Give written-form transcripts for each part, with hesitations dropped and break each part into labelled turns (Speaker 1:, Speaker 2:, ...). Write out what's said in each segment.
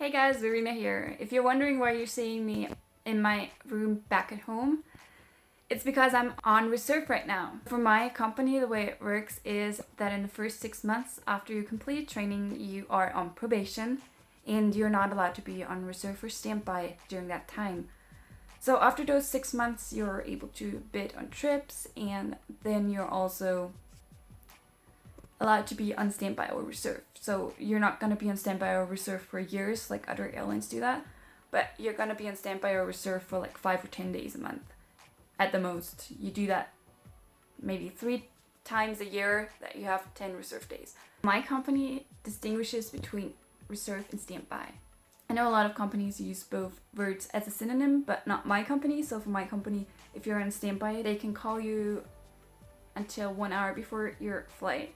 Speaker 1: Hey guys, Verena here. If you're wondering why you're seeing me in my room back at home, it's because I'm on reserve right now. For my company, the way it works is that in the first 6 months after you complete training, you are on probation and you're not allowed to be on reserve or standby during that time. So after those 6 months, you're able to bid on trips, and then you're also allowed to be on standby or reserve. So you're not going to be on standby or reserve for years like other airlines do that, but you're going to be on standby or reserve for like 5 or 10 days a month at the most. You do that maybe 3 times a year that you have 10 reserve days. My company distinguishes between reserve and standby. I know a lot of companies use both words as a synonym, but not my company. So for my company, if you're on standby, they can call you until 1 hour before your flight.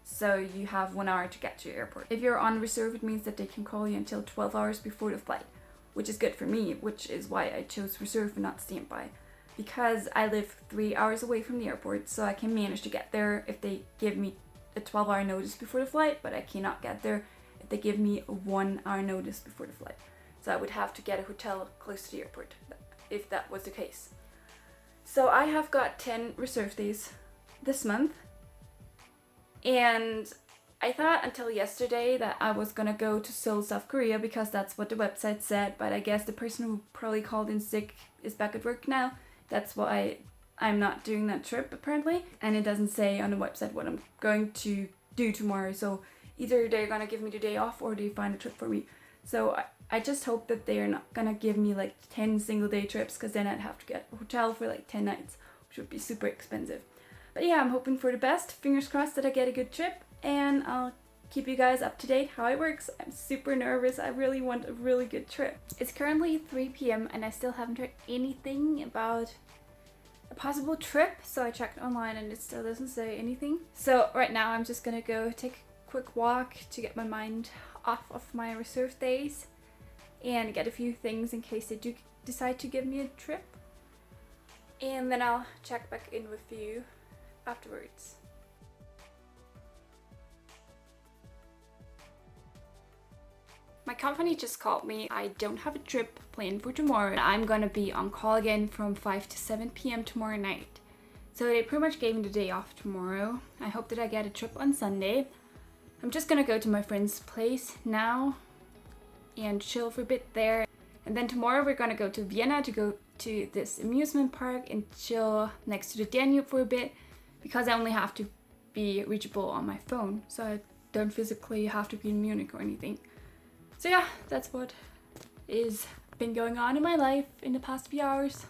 Speaker 1: So you have 1 hour to get to your airport. If you're on reserve, it means that they can call you until 12 hours before the flight, which is good for me, which is why I chose reserve and not standby. Because I live 3 hours away from the airport, so I can manage to get there if they give me a 12-hour notice before the flight, but I cannot get there if they give me a 1 hour notice before the flight. So I would have to get a hotel close to the airport if that was the case. So I have got 10 reserve days this month. And I thought until yesterday that I was gonna go to Seoul, South Korea, because that's what the website said, but I guess the person who probably called in sick is back at work now. That's why I'm not doing that trip apparently, and it doesn't say on the website what I'm going to do tomorrow, so either they're gonna give me the day off or they find a trip for me. So I just hope that they're not gonna give me like 10 single day trips, because then I'd have to get a hotel for like 10 nights, which would be super expensive. But yeah, I'm hoping for the best. Fingers crossed that I get a good trip, and I'll keep you guys up to date how it works. I'm super nervous. I really want a really good trip. It's currently 3 p.m. and I still haven't heard anything about a possible trip. So I checked online and it still doesn't say anything. So right now I'm just gonna go take a quick walk to get my mind off of my reserve days and get a few things in case they do decide to give me a trip. And then I'll check back in with you afterwards. My company just called me. I don't have a trip planned for tomorrow. I'm gonna be on call again from 5 to 7 p.m. tomorrow night. So they pretty much gave me the day off tomorrow. I hope that I get a trip on Sunday. I'm just gonna go to my friend's place now and chill for a bit there. And then tomorrow we're gonna go to Vienna to go to this amusement park and chill next to the Danube for a bit, because I only have to be reachable on my phone, so I don't physically have to be in Munich or anything. So yeah, that's what is been going on in my life in the past few hours.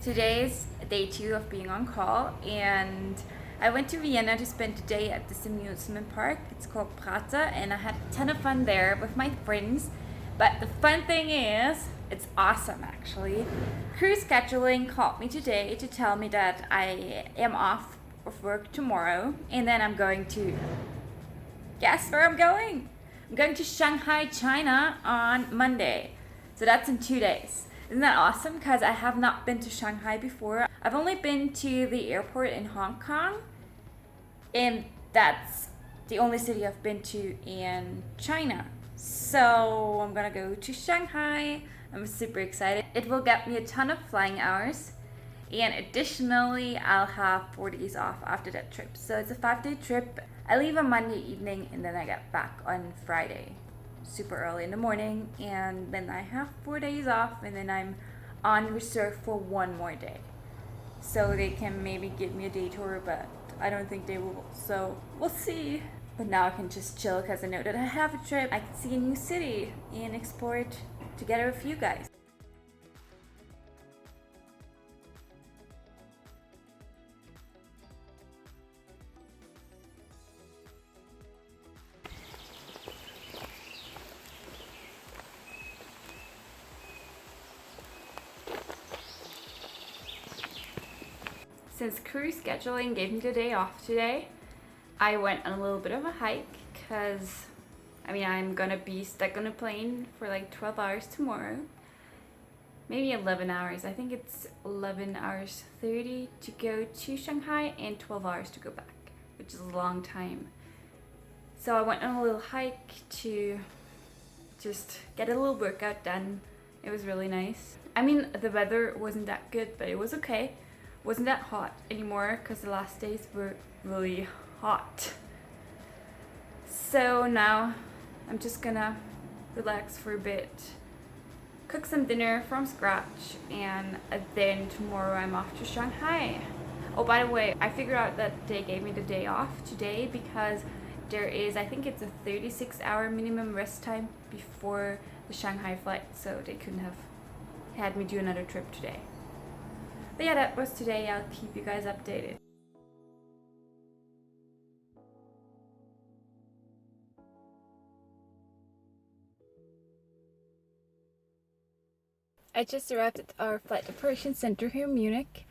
Speaker 1: Today's day 2 of being on call, and I went to Vienna to spend the day at this amusement park. It's called Prater, and I had a ton of fun there with my friends. But the fun thing is, it's awesome actually. Crew scheduling called me today to tell me that I am off of work tomorrow, and then I'm going to, guess where I'm going? I'm going to Shanghai, China on Monday. So that's in 2 days. Isn't that awesome? Because I have not been to Shanghai before. I've only been to the airport in Hong Kong, and that's the only city I've been to in China. So I'm gonna go to Shanghai. I'm super excited. It will get me a ton of flying hours, and additionally I'll have 4 days off after that trip. So it's a 5-day trip. I leave on Monday evening and then I get back on Friday super early in the morning, and then I have 4 days off, and then I'm on reserve for 1 more day. So they can maybe give me a day tour, but I don't think they will, so we'll see. But now I can just chill because I know that I have a trip. I can see a new city and explore it together with you guys. Since crew scheduling gave me the day off today, I went on a little bit of a hike because I'm gonna be stuck on a plane for like 12 hours tomorrow. maybe 11 hours. I think it's 11 hours 30 to go to Shanghai and 12 hours to go back, which is a long time. So I went on a little hike to just get a little workout done. It was really nice. I mean, the weather wasn't that good, but it was okay. Wasn't that hot anymore because the last days were really hot. So now I'm just gonna relax for a bit, cook some dinner from scratch, and then tomorrow I'm off to Shanghai. Oh, by the way, I figured out that they gave me the day off today because there is, I think it's a 36-hour minimum rest time before the Shanghai flight, so they couldn't have had me do another trip today. But yeah, that was today. I'll keep you guys updated. I just arrived at our flight operations center here in Munich,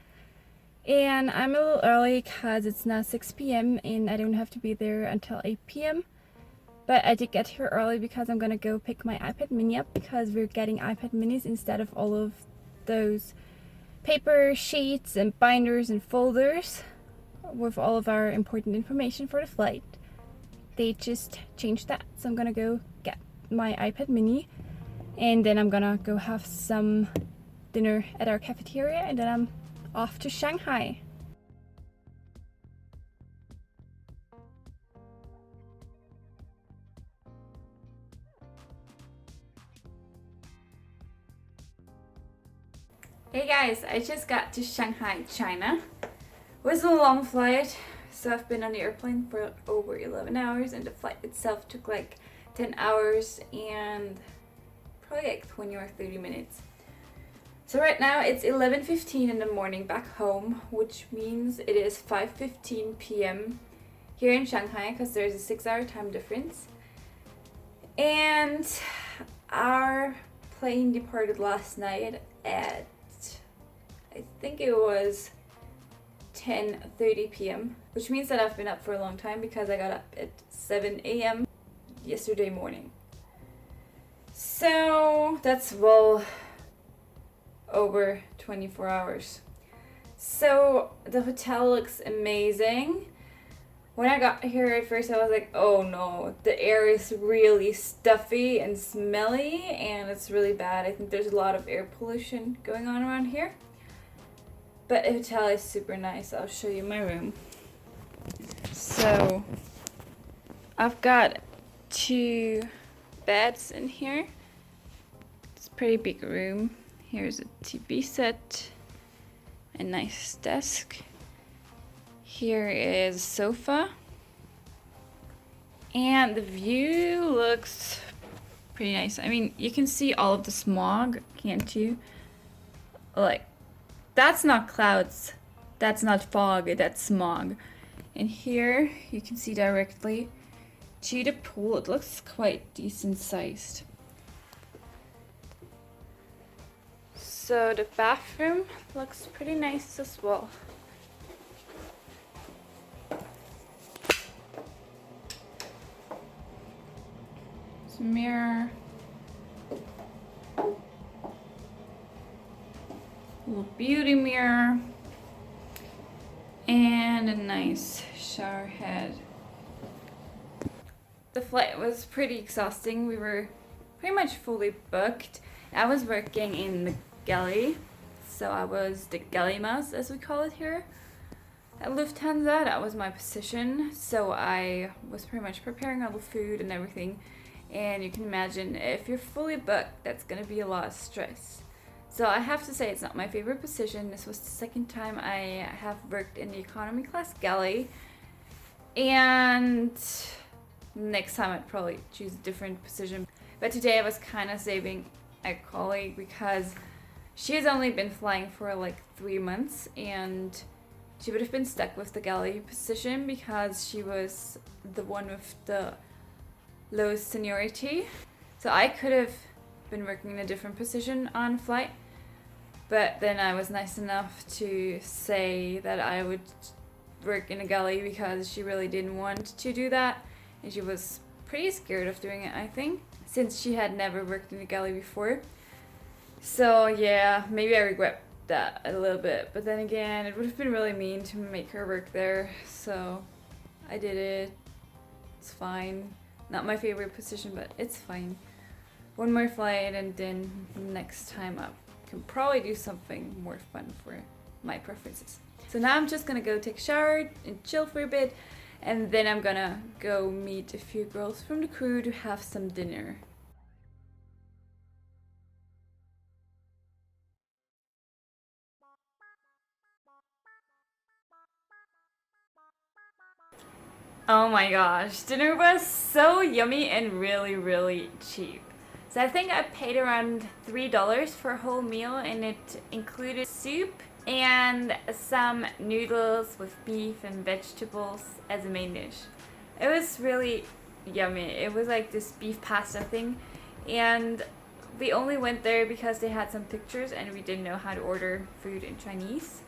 Speaker 1: and I'm a little early because it's now 6 p.m. and I don't have to be there until 8 p.m. But I did get here early because I'm gonna go pick my iPad mini up because we're getting iPad minis instead of all of those paper sheets and binders and folders with all of our important information for the flight. They just changed that, so I'm gonna go get my iPad mini. And then I'm gonna go have some dinner at our cafeteria, and then I'm off to Shanghai. Hey guys, I just got to Shanghai, China. It was a long flight, so I've been on the airplane for over 11 hours, and the flight itself took like 10 hours and probably like 20 or 30 minutes. So right now it's 11:15 in the morning back home, which means it is 5:15 p.m. here in Shanghai because there's a 6-hour time difference. And our plane departed last night at, I think it was 10:30 p.m., which means that I've been up for a long time because I got up at 7 a.m. yesterday morning. So that's well over 24 hours. So the hotel looks amazing. When I got here at first I was like, oh no, the air is really stuffy and smelly and it's really bad. I think there's a lot of air pollution going on around here. But the hotel is super nice. I'll show you my room. So I've got 2 beds in here. It's a pretty big room. Here's a TV set, a nice desk. Here is a sofa. And the view looks pretty nice. I mean, you can see all of the smog, can't you? Like, that's not clouds. That's not fog, that's smog. And here you can see directly to the pool. It looks quite decent sized. So the bathroom looks pretty nice as well. There's a mirror. Little beauty mirror. And a nice shower head. The flight was pretty exhausting. We were pretty much fully booked. I was working in the galley, so I was the galley mouse, as we call it here at Lufthansa. That was my position, so I was pretty much preparing all the food and everything. And you can imagine if you're fully booked, that's gonna be a lot of stress. So I have to say it's not my favorite position. This was the second time I have worked in the economy class galley, and next time I'd probably choose a different position. But today I was kind of saving a colleague because she has only been flying for like 3 months, and she would have been stuck with the galley position because she was the one with the lowest seniority. So I could have been working in a different position on flight, but then I was nice enough to say that I would work in a galley because she really didn't want to do that, and she was pretty scared of doing it, I think, since she had never worked in a galley before. So yeah, maybe I regret that a little bit, but then again, it would have been really mean to make her work there, so I did it. It's fine. Not my favorite position, but it's fine. One more flight and then next time up can probably do something more fun for my preferences. So now I'm just gonna go take a shower and chill for a bit, and then I'm gonna go meet a few girls from the crew to have some dinner. Oh my gosh, dinner was so yummy and really, really cheap. So I think I paid around $3 for a whole meal, and it included soup and some noodles with beef and vegetables as a main dish. It was really yummy. It was like this beef pasta thing, and we only went there because they had some pictures and we didn't know how to order food in Chinese.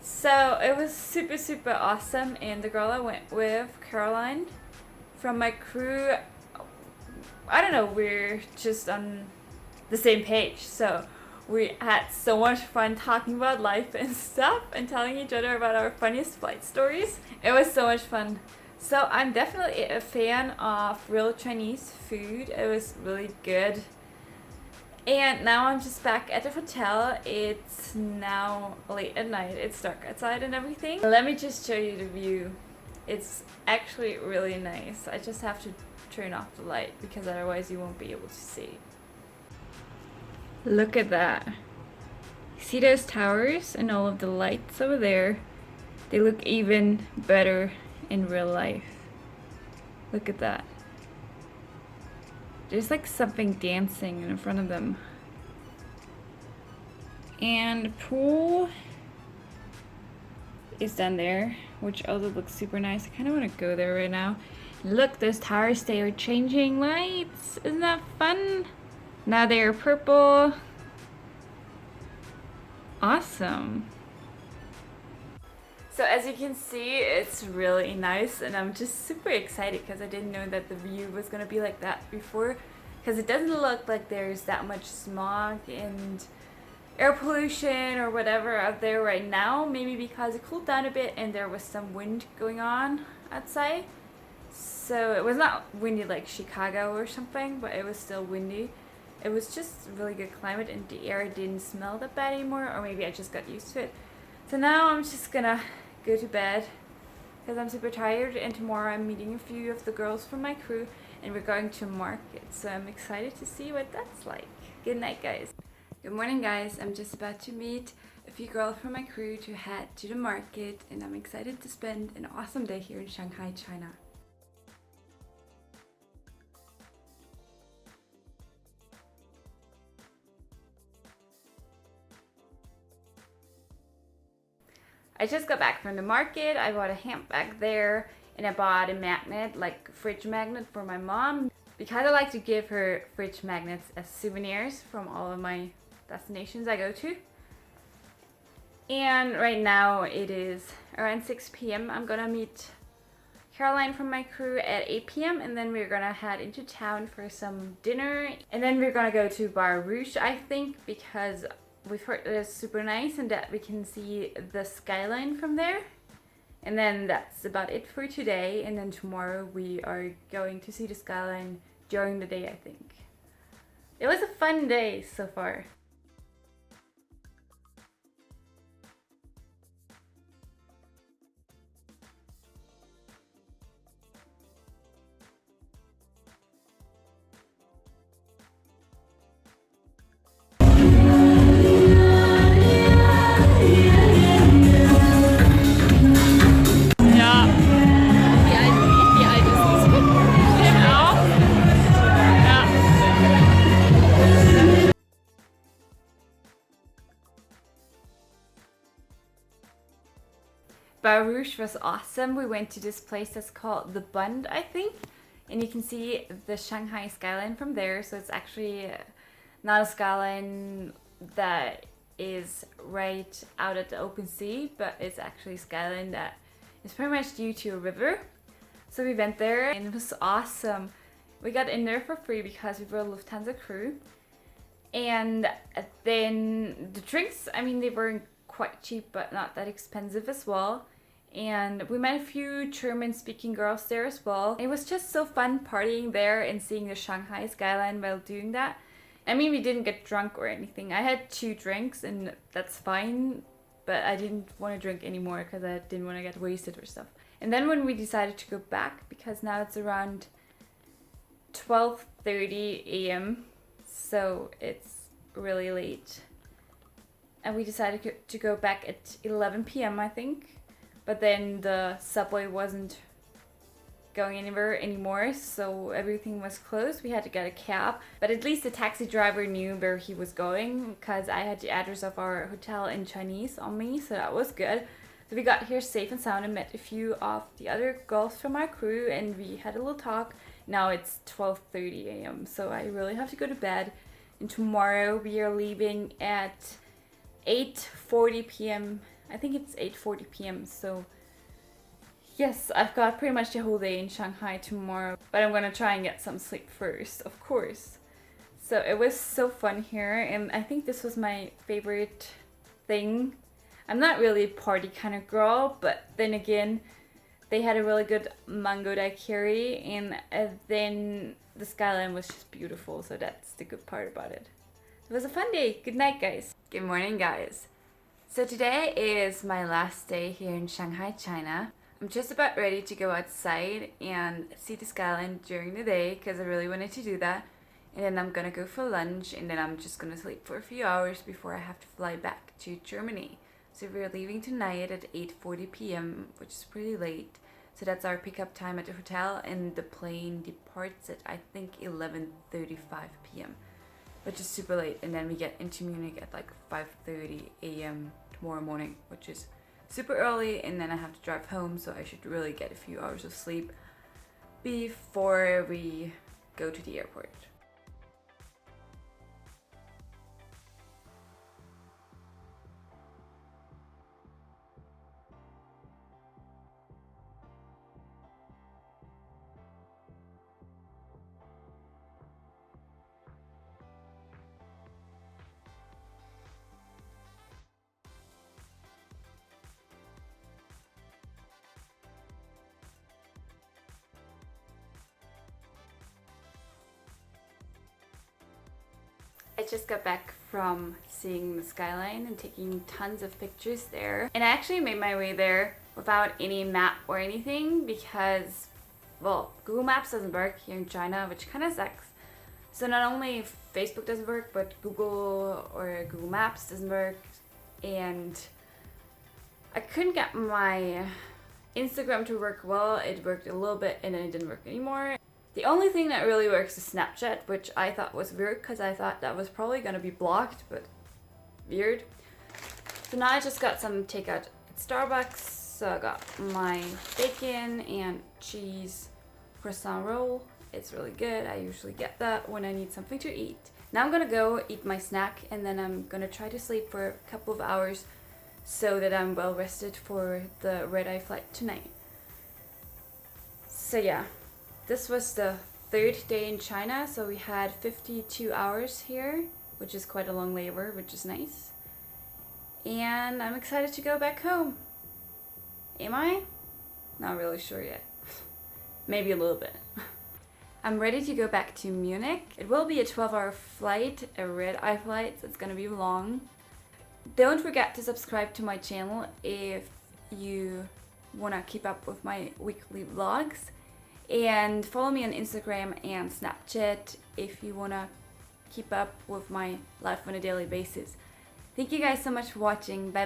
Speaker 1: So it was super, super awesome, and the girl I went with, Caroline, from my crew, I don't know, we're just on the same page. So we had so much fun talking about life and stuff and telling each other about our funniest flight stories. It was so much fun. So I'm definitely a fan of real Chinese food. It was really good. And now I'm just back at the hotel. It's now late at night. It's dark outside and everything. Let me just show you the view. It's actually really nice. I just have to turn off the light because otherwise you won't be able to see. Look at that. See those towers and all of the lights over there? They look even better in real life. Look at that. There's like something dancing in front of them. And the pool is down there, which also looks super nice. I kind of want to go there right now. Look, those towers, they are changing lights. Isn't that fun? Now they are purple. Awesome. So as you can see, it's really nice, and I'm just super excited because I didn't know that the view was gonna be like that before, because it doesn't look like there's that much smog and air pollution or whatever out there right now. Maybe because it cooled down a bit and there was some wind going on outside. So it was not windy like Chicago or something, but it was still windy. It was just really good climate, and the air didn't smell that bad anymore, or maybe I just got used to it. So now I'm just gonna go to bed because I'm super tired, and tomorrow I'm meeting a few of the girls from my crew and we're going to market, so I'm excited to see what that's like. Good night, guys. Good morning, guys. I'm just about to meet a few girls from my crew to head to the market, and I'm excited to spend an awesome day here in Shanghai, China. I just got back from the market. I bought a handbag there, and I bought a magnet, like fridge magnet for my mom, because I like to give her fridge magnets as souvenirs from all of my destinations I go to. And right now it is around 6 p.m. I'm gonna meet Caroline from my crew at 8 p.m. and then we're gonna head into town for some dinner, and then we're gonna go to Bar Rouge, I think, because we've heard that it's super nice and that we can see the skyline from there. And then that's about it for today, and then tomorrow we are going to see the skyline during the day, I think. It was a fun day so far. Bar Rouge was awesome. We went to this place that's called The Bund, I think. And you can see the Shanghai skyline from there. So it's actually not a skyline that is right out at the open sea, but it's actually a skyline that is pretty much due to a river. So we went there and it was awesome. We got in there for free because we were a Lufthansa crew. And then the drinks, I mean, they weren't quite cheap, but not that expensive as well. And we met a few German-speaking girls there as well. It was just so fun partying there and seeing the Shanghai skyline while doing that. I mean, we didn't get drunk or anything. I had 2 drinks and that's fine, but I didn't want to drink anymore because I didn't want to get wasted or stuff. And then when we decided to go back, because now it's around 12:30 a.m., so it's really late. And we decided to go back at 11 p.m. I think. But then the subway wasn't going anywhere anymore, so everything was closed. We had to get a cab. But at least the taxi driver knew where he was going, because I had the address of our hotel in Chinese on me, so that was good. So we got here safe and sound and met a few of the other girls from our crew, and we had a little talk. Now it's 12:30 a.m., so I really have to go to bed. And tomorrow we are leaving at 8:40 p.m. I think it's 8:40 p.m. So yes, I've got pretty much the whole day in Shanghai tomorrow, but I'm gonna try and get some sleep first, of course. So it was so fun here, and I think this was my favorite thing. I'm not really a party kind of girl, but then again, they had a really good mango daiquiri, and then the skyline was just beautiful, so that's the good part about it. It was a fun day. Good night, guys. Good morning, guys. So today is my last day here in Shanghai, China. I'm just about ready to go outside and see the skyline during the day because I really wanted to do that. And then I'm gonna go for lunch, and then I'm just gonna sleep for a few hours before I have to fly back to Germany. So we're leaving tonight at 8:40 p.m., which is pretty late. So that's our pickup time at the hotel, and the plane departs at I think 11:35 p.m., which is super late. And then we get into Munich at like 5:30 a.m. tomorrow morning, which is super early, and then I have to drive home, so I should really get a few hours of sleep before we go to the airport. I just got back from seeing the skyline and taking tons of pictures there. And I actually made my way there without any map or anything because, well, Google Maps doesn't work here in China, which kind of sucks. So not only Facebook doesn't work, but Google or Google Maps doesn't work. And I couldn't get my Instagram to work well. It worked a little bit and then it didn't work anymore. The only thing that really works is Snapchat, which I thought was weird because I thought that was probably gonna be blocked, but weird. So now I just got some takeout at Starbucks. So I got my bacon and cheese croissant roll. It's really good. I usually get that when I need something to eat. Now I'm gonna go eat my snack, and then I'm gonna try to sleep for a couple of hours so that I'm well rested for the red-eye flight tonight. So yeah. This was the 3rd day in China, so we had 52 hours here, which is quite a long labor, which is nice. And I'm excited to go back home. Am I? Not really sure yet. Maybe a little bit. I'm ready to go back to Munich. It will be a 12-hour flight, a red-eye flight, so it's gonna be long. Don't forget to subscribe to my channel if you wanna keep up with my weekly vlogs. And follow me on Instagram and Snapchat if you want to keep up with my life on a daily basis. Thank you guys so much for watching. Bye.